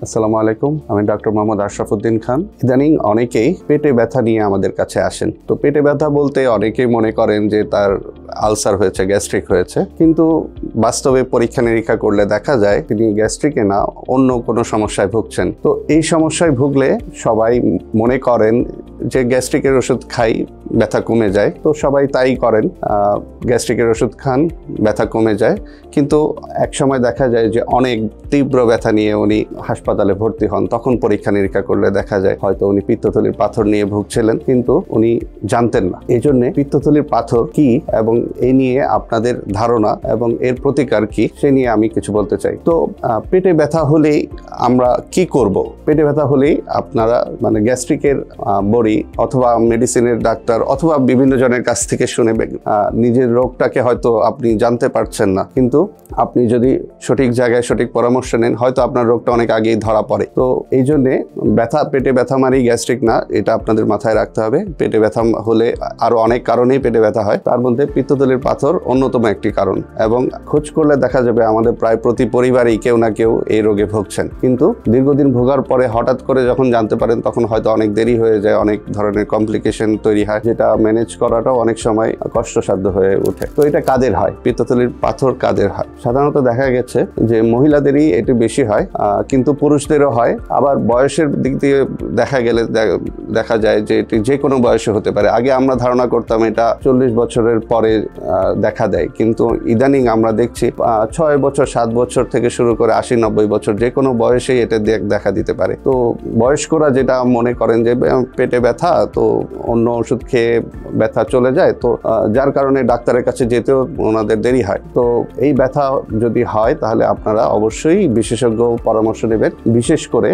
আসসালামু আলাইকুম, আমি ডক্টর মোহাম্মদ আশরাফুদ্দিন খান। ইদানিং অনেকেই পেটে ব্যথা নিয়ে আমাদের কাছে আসেন। তো পেটে ব্যথা বলতে অনেকেই মনে করেন যে তার আলসার হয়েছে, গ্যাস্ট্রিক হয়েছে, কিন্তু বাস্তবে পরীক্ষা নিরীক্ষা করলে দেখা যায় তিনি গ্যাস্ট্রিকে না অন্য কোনো সমস্যায় ভুগছেন। তো এই সমস্যায় ভুগলে সবাই মনে করেন যে গ্যাস্ট্রিকের ওষুধ খাই, ব্যথা কমে যায়। তো সবাই তাই করেন, গ্যাস্ট্রিকের ওষুধ খান, ব্যথা কমে যায়। কিন্তু এক সময় দেখা যায় যে অনেক তীব্র ব্যথা নিয়ে উনি হাসপাতালে ভর্তি হন। তখন পরীক্ষা নিরীক্ষা করলে দেখা যায় হয়তো উনি পিত্তথলির পাথর নিয়ে ভুগছিলেন, কিন্তু উনি জানতেন না। এই জন্যে পিত্তথলির পাথর কি এবং এই নিয়ে আপনাদের ধারণা এবং এর প্রতিকার কি সে নিয়ে আমি কিছু বলতে চাই। তো পেটে ব্যথা হলেই আমরা কি করব? পেটে ব্যথা হলেই আপনারা গ্যাস্ট্রিকের বড়ি অথবা মেডিসিনের ডাক্তার অথবা বিভিন্ন জনের কাছ থেকে শুনে নিজের রোগটাকে হয়তো আপনি জানতে পারছেন না, কিন্তু আপনি যদি সঠিক জায়গায় সঠিক পরামর্শ নেন হয়তো আপনার রোগটা অনেক আগেই ধরা পড়ে। তো এই জন্যে পেটে ব্যথা মানেই গ্যাস্ট্রিক না, এটা আপনাদের মাথায় রাখতে হবে। পেটে ব্যথা হলে আরো অনেক কারণেই পেটে ব্যথা হয়, তার মধ্যে পিত্তথলির পাথর অন্যতম একটি কারণ। এবং খোঁজ করলে দেখা যাবে আমাদের প্রায় প্রতি পরিবারেই কেউ না কেউ এই রোগে ভুগছেন, কিন্তু দীর্ঘদিন ভোগার পরে হঠাৎ করে যখন জানতে পারেন তখন হয়তো অনেক দেরি হয়ে যায়, অনেক ধরনের কমপ্লিকেশন তৈরি হয়, যেটা ম্যানেজ করাটাও অনেক সময় কষ্টসাধ্য হয়ে ওঠে। তো এটা কাদের হয়? পিত্তথলির পাথর কাদের হয়? সাধারণত দেখা গেছে যে মহিলাদেরই এটি বেশি হয়, কিন্তু পুরুষদেরও হয়। আবার বয়সের দিক দিয়ে দেখা যায় যে এটি যে কোনো বয়সে হতে পারে। আগে আমরা ধারণা করতাম এটা 40 বছরের পরে দেখা দেয়, কিন্তু ইদানিং আমরা দেখছি 6 বছর 7 বছর থেকে শুরু করে 80-90 বছর যে কোনো বয়সেই এটা দেখা দিতে পারে। তো বয়স্করা যেটা মনে করেন যে পেটে ব্যথা, তো অন্য ওষুধ খেয়ে ব্যথা চলে যায়, তো যার কারণে ডাক্তারের কাছে যেতেও ওনাদের দেরি হয়। তো এই ব্যথা যদি হয় তাহলে আপনারা অবশ্যই বিশেষজ্ঞ পরামর্শ নেবেন, বিশেষ করে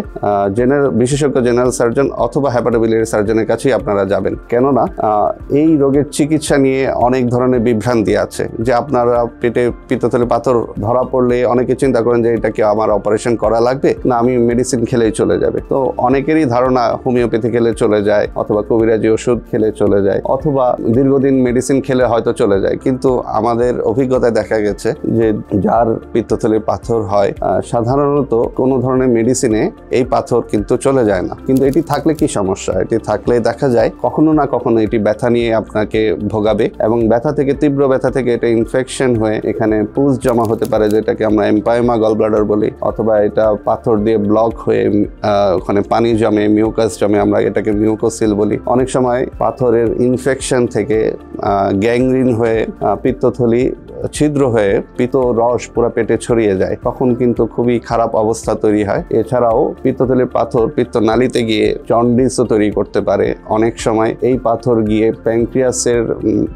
বিশেষজ্ঞ জেনারেল সার্জন অথবা হেপাটোবিলিয়ারি সার্জনের কাছেই আপনারা যাবেন। কেননা এই রোগের চিকিৎসা নিয়ে অনেক ধরনের বিভ্রান্তি আছে, যে আপনারা পেটে পিত্তথলি পাথর ধরা পড়লে অনেকে চিন্তা করেন যে এটা কি আমার অপারেশন করা লাগবে, না আমি মেডিসিন খেলেই চলে যাবে। তো অনেকেরই ধারণা হোমিওপ্যাথি খেলে চলে যায়, অথবা কবিরাজি ওষুধ খেলে চলে যায়, অথবা দীর্ঘদিন মেডিসিন খেলে হয়তো চলে যায়। কিন্তু আমাদের অভিজ্ঞতায় দেখা গেছে যে যার পিত্তথলির পাথর হয় সাধারণত কোনো ধরনের মেডিসিনে এই পাথর কিন্তু চলে যায় না। কিন্তু এটি থাকলে কি সমস্যা? এটি থাকলে দেখা যায় কখনো না কখনো এটি ব্যথা নিয়ে আপনাকে ভোগাবে, এবং ব্যথা থেকে, তীব্র ব্যথা থেকে এটা ইনফেকশন হয়ে এখানে পুজ জমা হতে পারে, যেটাকে আমরা এম্পাইমা গল ব্লাডার বলি, অথবা এটা পাথর দিয়ে ব্লক হয়ে ওখানে পানি জমে, মিউকাস জমে, আমরা এটাকে মিউকোসিল বলি। অনেক সময় পাথরের ইনফেকশন থেকে গ্যাংগ্রিন হয়ে পিত্তথলি ছিদ্র হয়ে পিত্ত রস পুরো পেটে ছড়িয়ে যায়, তখন কিন্তু খুবই খারাপ অবস্থা তৈরি হয়। এছাড়াও পিত্তথলির পাথর পিত্তনালীতে গিয়ে জন্ডিসও তৈরি করতে পারে। অনেক সময় এই পাথর গিয়ে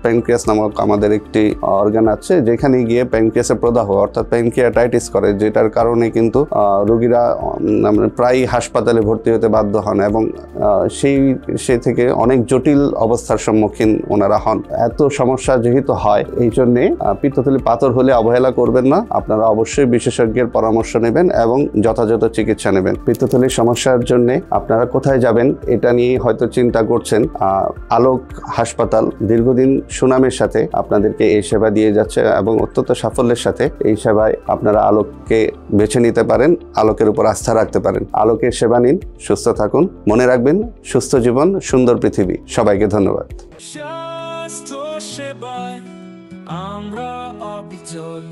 প্যানক্রিয়াস নামক আমাদের একটি অর্গান আছে, যেখানে গিয়ে প্যানক্রিয়াসের প্রদাহ অর্থাৎ প্যানক্রিয়াটাইটিস করে, যেটার কারণে কিন্তু রোগীরা প্রায় হাসপাতালে ভর্তি হতে বাধ্য হন, এবং সে থেকে অনেক জটিল অবস্থার সম্মুখীন ওনারা হন। এত সমস্যা যেহেতু হয়, এই জন্যে পিত্তথলি পাথর হলে অবহেলা করবেন না, আপনারা অবশ্যই বিশেষজ্ঞের পরামর্শ নেবেন এবং যথাযথ চিকিৎসা নেবেন। পিত্তথলির সমস্যার জন্য আপনারা কোথায় যাবেন এটা নিয়ে হয়তো চিন্তা করছেন। আলোক হাসপাতাল দীর্ঘদিন সুনামের সাথে আপনাদেরকে এই সেবা দিয়ে যাচ্ছে, এবং অত্যন্ত সাফল্যের সাথে এই সেবায় আপনারা আলোককে বেছে নিতে পারেন, আলোকের উপর আস্থা রাখতে পারেন। আলোকের সেবা নিন, সুস্থ থাকুন। মনে রাখবেন, সুস্থ জীবন সুন্দর পৃথিবী। সবাইকে ধন্যবাদ। আমরা অবিচল।